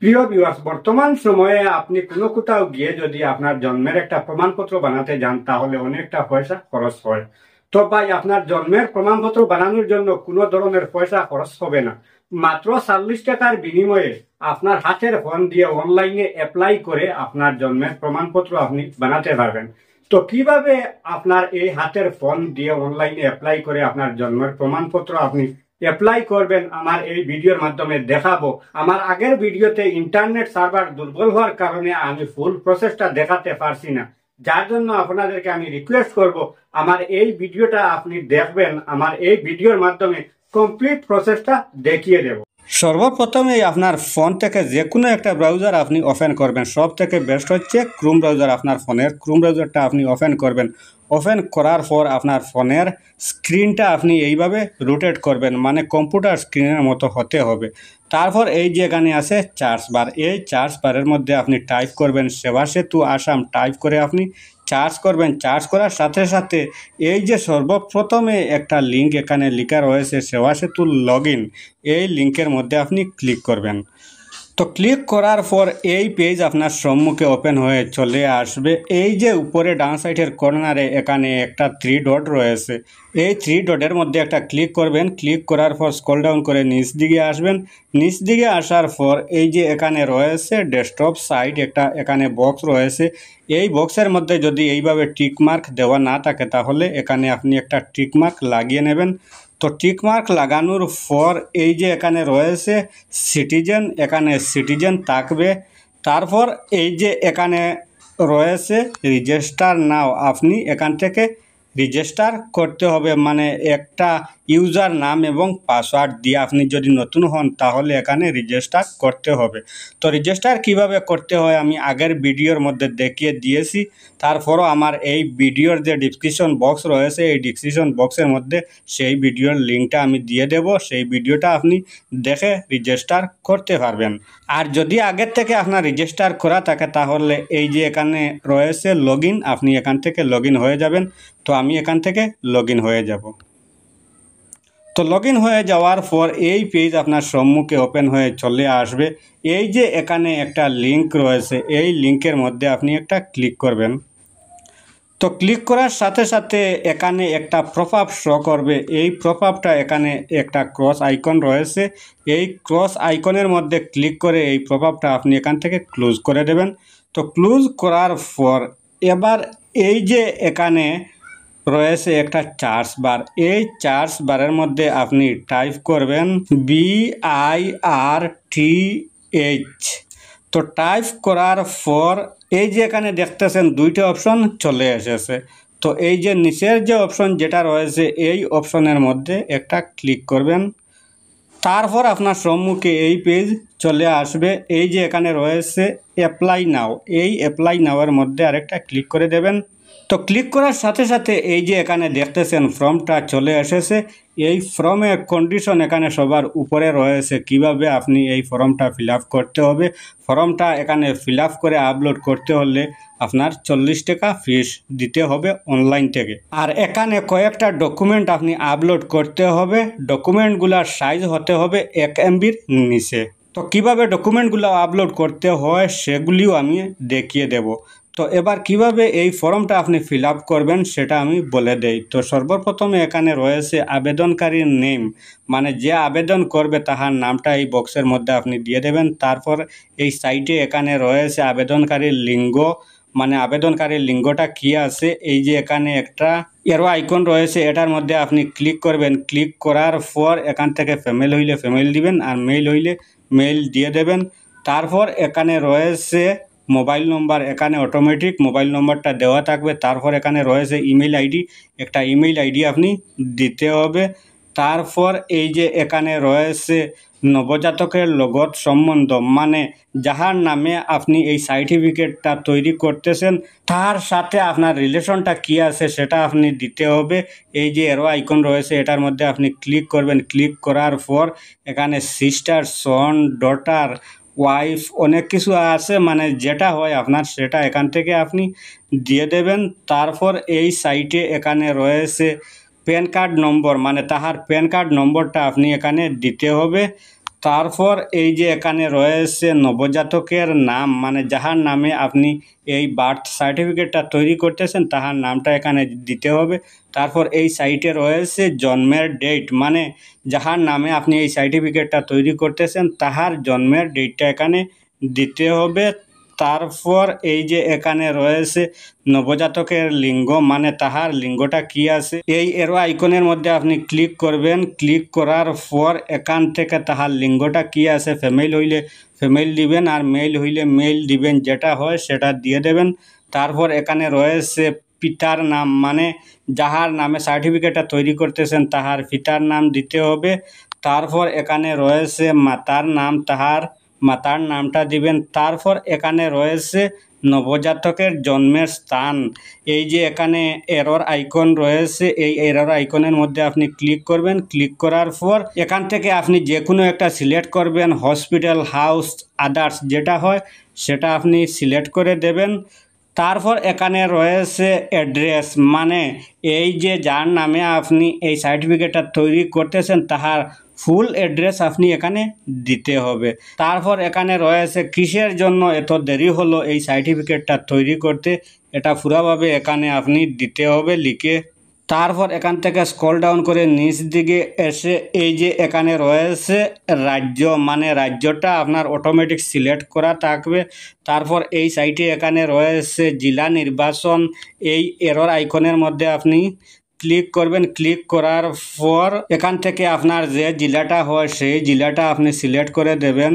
প্রিয় ভিউয়ার্স, বর্তমান সময়ে আপনি কোনো কোথাও গিয়ে যদি আপনার জন্মের একটা প্রমাণপত্র বানাতে যান তাহলে অনেকটা পয়সা খরচ হয়। তো ভাই, আপনার জন্মের প্রমাণপত্র বানানোর জন্য কোনো ধরনের পয়সা খরচ হবে না। মাত্র 40 টাকার বিনিময়ে আপনার হাতের ফোন দিয়ে অনলাইনে অ্যাপ্লাই করে আপনার জন্মের প্রমাণপত্র আপনি বানাতে পারবেন। তো কিভাবে আপনার এই হাতের ফোন দিয়ে অনলাইনে অ্যাপ্লাই করে আপনার জন্মের প্রমাণপত্র আপনি অ্যাপ্লাই করবেন আমার এই ভিডিওর মাধ্যমে দেখাবো। আমার আগের ভিডিওতে ইন্টারনেট সার্ভার দুর্বল হওয়ার কারণে আমি ফুল প্রসেসটা দেখাতে পারছি না, যার জন্য আপনাদেরকে আমি রিকোয়েস্ট করব আমার এই ভিডিওটা আপনি দেখবেন। আমার এই ভিডিওর মাধ্যমে কমপ্লিট প্রসেসটা দেখিয়ে দেব। সর্বপ্রথমে আপনার ফোন থেকে যে কোনো একটা ব্রাউজার আপনি ওপেন করবেন। সব থেকে বেস্ট হচ্ছে ক্রোম ব্রাউজার। আপনার ফোনের ক্রোম ব্রাউজারটা আপনি ওপেন করবেন। ওপেন করার পর আপনার ফোনের স্ক্রিনটা আপনি এইভাবে রোটেট করবেন, মানে কম্পিউটার স্ক্রিনের মতো হতে হবে। তারপর এই যে এখানে আছে চার্জ বার, এই চার্জ বারের মধ্যে আপনি টাইপ করবেন সেবা সেতু আসাম। টাইপ করে আপনি চার্জ করবেন। চার্জ করার সাথে সাথে এই যে সর্বপ্রথমে একটা লিঙ্ক এখানে লেখা রয়েছে সেবা সেতু লগ ইন, এই লিঙ্কের মধ্যে আপনি ক্লিক করবেন। তো ক্লিক করার পর এই পেজ আপনার সম্মুখে ওপেন হয়ে চলে আসবে। এই যে উপরে ডান সাইডের কর্নারে এখানে একটা 3 ডট রয়েছে, এই 3 ডটের মধ্যে একটা ক্লিক করবেন। ক্লিক করার পর স্ক্রল ডাউন করে নিচ দিকে আসবেন। নিচ দিকে আসার পর এই যে এখানে রয়েছে ডেস্কটপ সাইট, একটা এখানে বক্স রয়েছে। এই বক্সের মধ্যে যদি এইভাবে টিক মার্ক দেওয়া না থাকে তাহলে এখানে আপনি একটা টিক মার্ক লাগিয়ে নেবেন। তো টিক মার্ক লাগানোর পর এই যে এখানে রয়েছে সিটিজেন, এখানে সিটিজেন থাকবে। তারপর এই যে এখানে রয়েছে রেজিস্টার নাও, আপনি এখান থেকে রেজিস্টার করতে হবে, মানে একটা ইউজার নাম এবং পাসওয়ার্ড দিয়ে আপনি যদি নতুন হন তাহলে এখানে রেজিস্টার করতে হবে। তো রেজিস্টার কিভাবে করতে হয় আমি আগের ভিডিওর মধ্যে দেখিয়ে দিয়েছি। তারপরও আমার এই ভিডিওর যে ডিসক্রিপশন বক্স রয়েছে এই ডিসক্রিপশন বক্সের মধ্যে সেই ভিডিওর লিঙ্কটা আমি দিয়ে দেব, সেই ভিডিওটা আপনি দেখে রেজিস্টার করতে পারবেন। আর যদি আগের থেকে আপনার রেজিস্টার করা থাকে তাহলে এই যে এখানে রয়েছে লগ ইন, আপনি এখান থেকে লগ ইন হয়ে যাবেন। তো আমি এখান থেকে লগ ইন হয়ে যাব। তো লগ ইন হয়ে যাওয়ার পর এই পেজ আপনার সম্মুখে ওপেন হয়ে চলে আসবে। এই যে এখানে একটা লিঙ্ক রয়েছে, এই লিঙ্কের মধ্যে আপনি একটা ক্লিক করবেন। তো ক্লিক করার সাথে সাথে এখানে একটা প্রপআপ শো করবে। এই প্রপআপটা এখানে একটা ক্রস আইকন রয়েছে, এই ক্রস আইকনের মধ্যে ক্লিক করে এই প্রপআপটা আপনি এখান থেকে ক্লোজ করে দেবেন। তো ক্লোজ করার পর এবার এই যে এখানে রয়েছে একটা চার্জ বার, এই চার্জ বারের মধ্যে আপনি টাইপ করবেন BIRTH। তো টাইপ করার পর এই যে এখানে দেখতেছেন দুইটা অপশন চলে এসেছে। তো এই যে নিচের যে অপশন যেটা রয়েছে এই অপশনের মধ্যে একটা ক্লিক করবেন। তারপর আপনার সম্মুখে এই পেজ চলে আসবে। এই যে এখানে রয়েছে অ্যাপ্লাই নাও, এই অ্যাপ্লাই নাওয়ের মধ্যে আরেকটা ক্লিক করে দেবেন। তো ক্লিক করার সাথে সাথে এই যে এখানে দেখতেছেন ফর্মটা চলে এসেছে। এই ফর্মের কন্ডিশন এখানে সবার উপরে রয়েছে, কিভাবে আপনি এই ফর্মটা ফিল আপ করতে হবে। ফর্মটা এখানে ফিল আপ করে আপলোড করতে হলে আপনার 40 টাকা ফিস দিতে হবে অনলাইন থেকে। আর এখানে কয়েকটা ডকুমেন্ট আপনি আপলোড করতে হবে। ডকুমেন্টগুলোর সাইজ হতে হবে 1 MBর নিচে। তো কিভাবে ডকুমেন্টগুলো আপলোড করতে হয় সেগুলিও আমি দেখিয়ে দেব। তো এবার কিভাবে এই ফর্মটা আপনি ফিল আপ করবেন সেটা আমি বলে দেই। তো সর্বপ্রথমে এখানে রয়েছে আবেদনকারীর নেম, মানে যে আবেদন করবে তাহার নামটা এই বক্সের মধ্যে আপনি দিয়ে দেবেন। তারপর এই সাইটে এখানে রয়েছে আবেদনকারীর লিঙ্গ, মানে আবেদনকারীর লিঙ্গটা কি আছে। এই যে এখানে একটা এরো আইকন রয়েছে, এটার মধ্যে আপনি ক্লিক করবেন। ক্লিক করার পর এখান থেকে ফিমেল হইলে ফিমেল দিবেন আর মেল হইলে মেল দিয়ে দেবেন। তারপর এখানে রয়েছে মোবাইল নম্বর, এখানে অটোমেটিক মোবাইল নম্বরটা দেওয়া থাকবে। তারপর এখানে রয়েছে ইমেল আইডি, একটা ইমেল আইডি আপনি দিতে হবে। তারপর এই যে এখানে রয়েছে নবজাতকের লগত সম্বন্ধ, মানে যাহার নামে আপনি এই সার্টিফিকেটটা তৈরি করতেছেন তার সাথে আপনার রিলেশনটা কি আছে সেটা আপনি দিতে হবে। এই যে এরো আইকন রয়েছে এটার মধ্যে আপনি ক্লিক করবেন। ক্লিক করার পর এখানে সিস্টার, সন, ডটার, ওয়াইফ অনেক কিছু আছে, মানে যেটা হয় আপনার সেটা এখান থেকে আপনি দিয়ে দেবেন। তারপর এই সাইটে এখানে রয়েছে প্যান কার্ড নম্বর, মানে তাহার প্যান কার্ড নম্বরটা আপনি এখানে দিতে হবে। তারপর এই যে এখানে রয়েছে নবজাতকের নাম, মানে যাহার নামে আপনি এই বার্থ সার্টিফিকেটটা তৈরি করতেছেন তাহার নামটা এখানে দিতে হবে। তারপর এই সাইটে রয়েছে জন্মের ডেট, মানে যাহার নামে আপনি এই সার্টিফিকেটটা তৈরি করতেছেন তাহার জন্মের ডেটটা এখানে দিতে হবে। তারপর এই যে এখানে রয়েছে নবজাতকের লিঙ্গ, মানে তাহার লিঙ্গটা কি আছে, এই এরো আইকনের মধ্যে আপনি ক্লিক করবেন। ক্লিক করার পর এখান থেকে তাহার লিঙ্গটা কি আছে, ফিমেল হইলে ফিমেল দিবেন আর মেল হইলে মেল দিবেন, যেটা হয় সেটা দিয়ে দেবেন। তারপর এখানে রয়েছে পিতার নাম, মানে যাহার নামে সার্টিফিকেটটা তৈরি করতেছেন তাহার পিতার নাম দিতে হবে। তারপর এখানে রয়েছে মাতার নাম, তাহার মাতার নামটা দিবেন। তারপর এখানে রয়েছে নবজাতকের জন্মের স্থান, এই যে এখানে এরর আইকন রয়েছে, এই এরর আইকনের মধ্যে আপনি ক্লিক করবেন। ক্লিক করার পর এখান থেকে আপনি যে কোনো একটা সিলেক্ট করবেন, হসপিটাল, হাউস, আদার্স যেটা হয় সেটা আপনি সিলেক্ট করে দেবেন। তারপর এখানে রয়েছে অ্যাড্রেস, মানে এই যে যার নামে আপনি এই সার্টিফিকেটটা তৈরি করতেছেন তাহার ফুল অ্যাড্রেস আপনি এখানে দিতে হবে। তারপর এখানে রয়েছে কিসের জন্য এত দেরি হলো এই সার্টিফিকেটটা তৈরি করতে, এটা পুরাভাবে এখানে আপনি দিতে হবে লিখে। তারপর এখান থেকে স্ক্রল ডাউন করে নিচ দিকে এসে এই যে এখানে রয়েছে রাজ্য, মানে রাজ্যটা আপনার অটোমেটিক সিলেক্ট করা থাকবে। তারপর এই সাইটে এখানে রয়েছে জেলা নির্বাচন, এই এরর আইকনের মধ্যে আপনি ক্লিক করবেন। ক্লিক করার পর এখান থেকে আপনার যে জেলাটা হয় সেই জেলাটা আপনি সিলেক্ট করে দেবেন।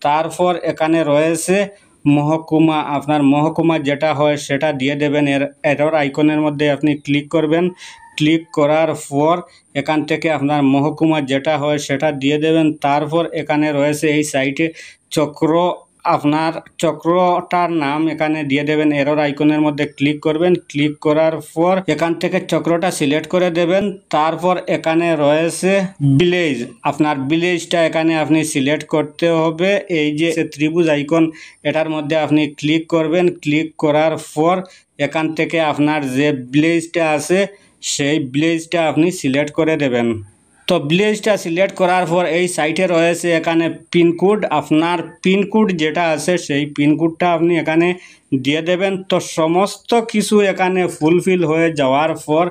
তারপর এখানে রয়েছে মহকুমা, আপনার মহকুমা যেটা হয় সেটা দিয়ে দেবেন। এরর আইকনের মধ্যে আপনি ক্লিক করবেন। ক্লিক করার পর এখান থেকে আপনার মহকুমা যেটা হয় সেটা দিয়ে দেবেন। তারপর এখানে রয়েছে এই সাইটে চক্র, আপনার চক্রটার নাম এখানে দিয়ে দেবেন। এরর আইকনের মধ্যে ক্লিক করবেন। ক্লিক করার পর এখান থেকে চক্রটা সিলেক্ট করে দেবেন। তারপর এখানে রয়েছে ভিলেজ, আপনার ভিলেজটা এখানে আপনি সিলেক্ট করতে হবে। এই যে ত্রিভুজ আইকন এটার মধ্যে আপনি ক্লিক করবেন। ক্লিক করার পর এখান থেকে আপনার যে ভিলেজটা আছে সেই ভিলেজটা আপনি সিলেক্ট করে দেবেন। তো ভিলেজটা সিলেক্ট করার পর এই সাইটে রয়েছে এখানে পিনকোড, আপনার পিনকোড যেটা আছে সেই পিনকোডটা আপনি এখানে দিয়ে দেবেন। তো সমস্ত কিছু এখানে ফুলফিল হয়ে যাওয়ার পর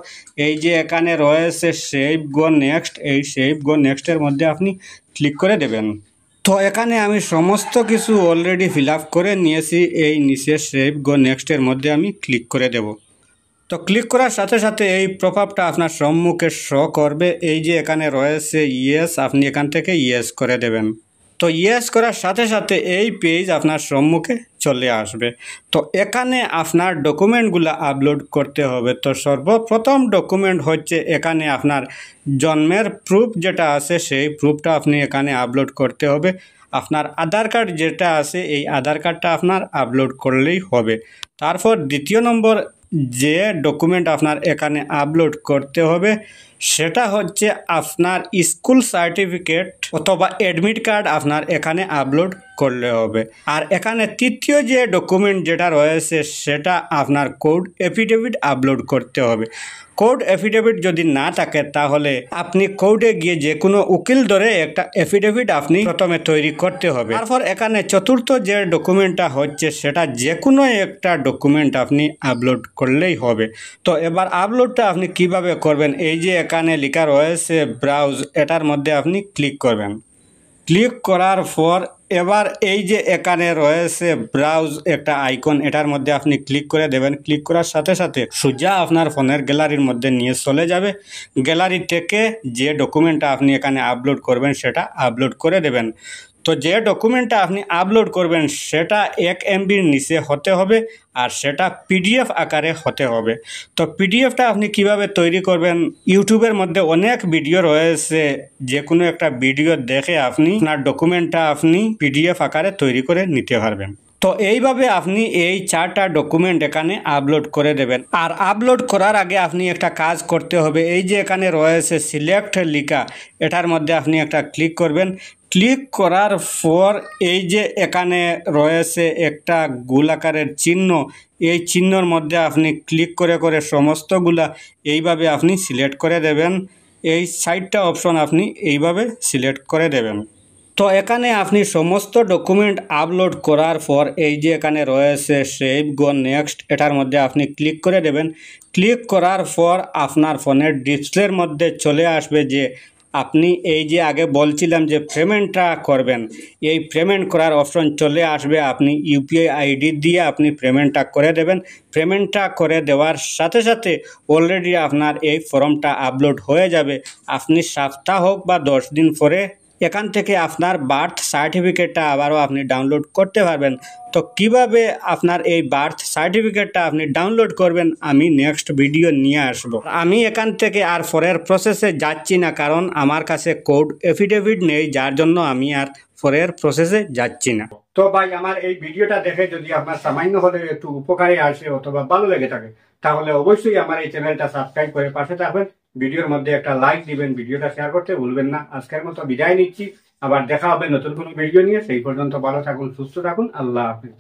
এই যে এখানে রয়েছে সেভ গো নেক্সট, এই সেভ গো নেক্সটের মধ্যে আপনি ক্লিক করে দেবেন। তো এখানে আমি সমস্ত কিছু অলরেডি ফিল আপ করে নিয়েছি, এই নিচে সেভ গো নেক্সটের মধ্যে আমি ক্লিক করে দেব। তো ক্লিক করার সাথে সাথে এই প্রপাপটা আপনার সম্মুখে শো করবে। এই যে এখানে রয়েছে ইয়েস, আপনি এখান থেকে ইয়েস করে দেবেন। তো ইয়েস করার সাথে সাথে এই পেজ আপনার সম্মুখে চলে আসবে। তো এখানে আপনার ডকুমেন্টগুলো আপলোড করতে হবে। তো সর্বপ্রথম ডকুমেন্ট হচ্ছে এখানে আপনার জন্মের প্রুফ যেটা আছে সেই প্রুফটা আপনি এখানে আপলোড করতে হবে। আপনার আধার কার্ড যেটা আছে এই আধার কার্ডটা আপনার আপলোড করলেই হবে। তারপর দ্বিতীয় নম্বর যে ডকুমেন্ট আপনার এখানে আপলোড করতে হবে সেটা হচ্ছে আপনার স্কুল সার্টিফিকেট অথবা অ্যাডমিট কার্ড আপনার এখানে আপলোড করলে হবে। আর এখানে তৃতীয় যে ডকুমেন্ট যেটা রয়েছে সেটা আপনার কোর্ট এফিডেভিট আপলোড করতে হবে। কোর্ট এফিডেভিট যদি না থাকে তাহলে আপনি কোর্টে গিয়ে যে কোনো উকিল ধরে একটা এফিডেভিট আপনি প্রথমে তৈরি করতে হবে। তারপর এখানে চতুর্থ যে ডকুমেন্টটা হচ্ছে সেটা যে কোনো একটা ডকুমেন্ট আপনি আপলোড করলেই হবে। তো এবার আপলোডটা আপনি কিভাবে করবেন, এই যে এখানে লেখা রয়েছে ব্রাউজ, এটার মধ্যে আপনি ক্লিক করবেন। ক্লিক করার পর এবার এই যে এখানে রয়েছে ব্রাউজ একটা আইকন, এটার মধ্যে আপনি ক্লিক করে দেবেন। ক্লিক করার সাথে সাথে সোজা আপনার ফোনের গ্যালারির মধ্যে নিয়ে চলে যাবে। গ্যালারি থেকে যে ডকুমেন্টটা আপনি এখানে আপলোড করবেন সেটা আপলোড করে দেবেন। তো যে ডকুমেন্টটা আপনি আপলোড করবেন সেটা 1 MBর নিচে হতে হবে আর সেটা PDF আকারে হতে হবে। তো PDFটা আপনি কিভাবে তৈরি করবেন, ইউটিউবের মধ্যে অনেক ভিডিও রয়েছে, যে কোনো একটা ভিডিও দেখে আপনি আপনার ডকুমেন্টটা আপনি PDF আকারে তৈরি করে নিতে পারবেন। তো এইভাবে আপনি এই 4টা ডকুমেন্ট এখানে আপলোড করে দেবেন। আর আপলোড করার আগে আপনি একটা কাজ করতে হবে, এই যে এখানে রয়েছে সিলেক্ট লিখা, এটার মধ্যে আপনি একটা ক্লিক করবেন। ক্লিক করার পর এই যে এখানে রয়েছে একটা গোল আকারের চিহ্ন, এই চিহ্নর মধ্যে আপনি ক্লিক করে করে সমস্তগুলা এইভাবে আপনি সিলেক্ট করে দেবেন। এই 4টা অপশন আপনি এইভাবে সিলেক্ট করে দেবেন। তো এখানে আপনি সমস্ত ডকুমেন্ট আপলোড করার পর এই যে এখানে রয়েছে সেভ গো নেক্সট, এটার মধ্যে আপনি ক্লিক করে দেবেন। ক্লিক করার পর আপনার ফোনের ডিসপ্লের মধ্যে চলে আসবে যে আপনি এই যে আগে বলছিলাম যে পেমেন্টটা করবেন, এই পেমেন্ট করার অপশন চলে আসবে। আপনি ইউপিআই আইডি দিয়ে আপনি পেমেন্টটা করে দেবেন। পেমেন্টটা করে দেওয়ার সাথে সাথে অলরেডি আপনার এই ফর্মটা আপলোড হয়ে যাবে। আপনি সপ্তাহ হোক বা 10 দিন পরে এখান থেকে আপনার বার্থ সার্টিফিকেটটা আবারও আপনি ডাউনলোড করতে পারবেন। তো কিভাবে আপনার এই বার্থ সার্টিফিকেটটা আপনি ডাউনলোড করবেন আমি নেক্সট ভিডিও নিয়ে আসব। আমি এখান থেকে আর পরের প্রসেসে যাচ্ছি না, কারণ আমার কাছে কোড এফিডেভিট নেই, যার জন্য আমি আর পরের প্রসেসে যাচ্ছি না। তো ভাই আমার এই ভিডিওটা দেখে যদি আপনার সামান্য হলে একটু উপকারে আসে অথবা ভালো লেগে থাকে, তাহলে অবশ্যই আমার এই চ্যানেলটা সাবস্ক্রাইব করে পাশে থাকবেন। ভিডিওর মধ্যে একটা লাইক দিবেন, ভিডিওটা শেয়ার করতে ভুলবেন না। আজকের মতো বিদায় নিচ্ছি, আবার দেখা হবে নতুন কোনো ভিডিও নিয়ে। সেই পর্যন্ত ভালো থাকুন, সুস্থ থাকুন, আল্লাহ হাফিজ।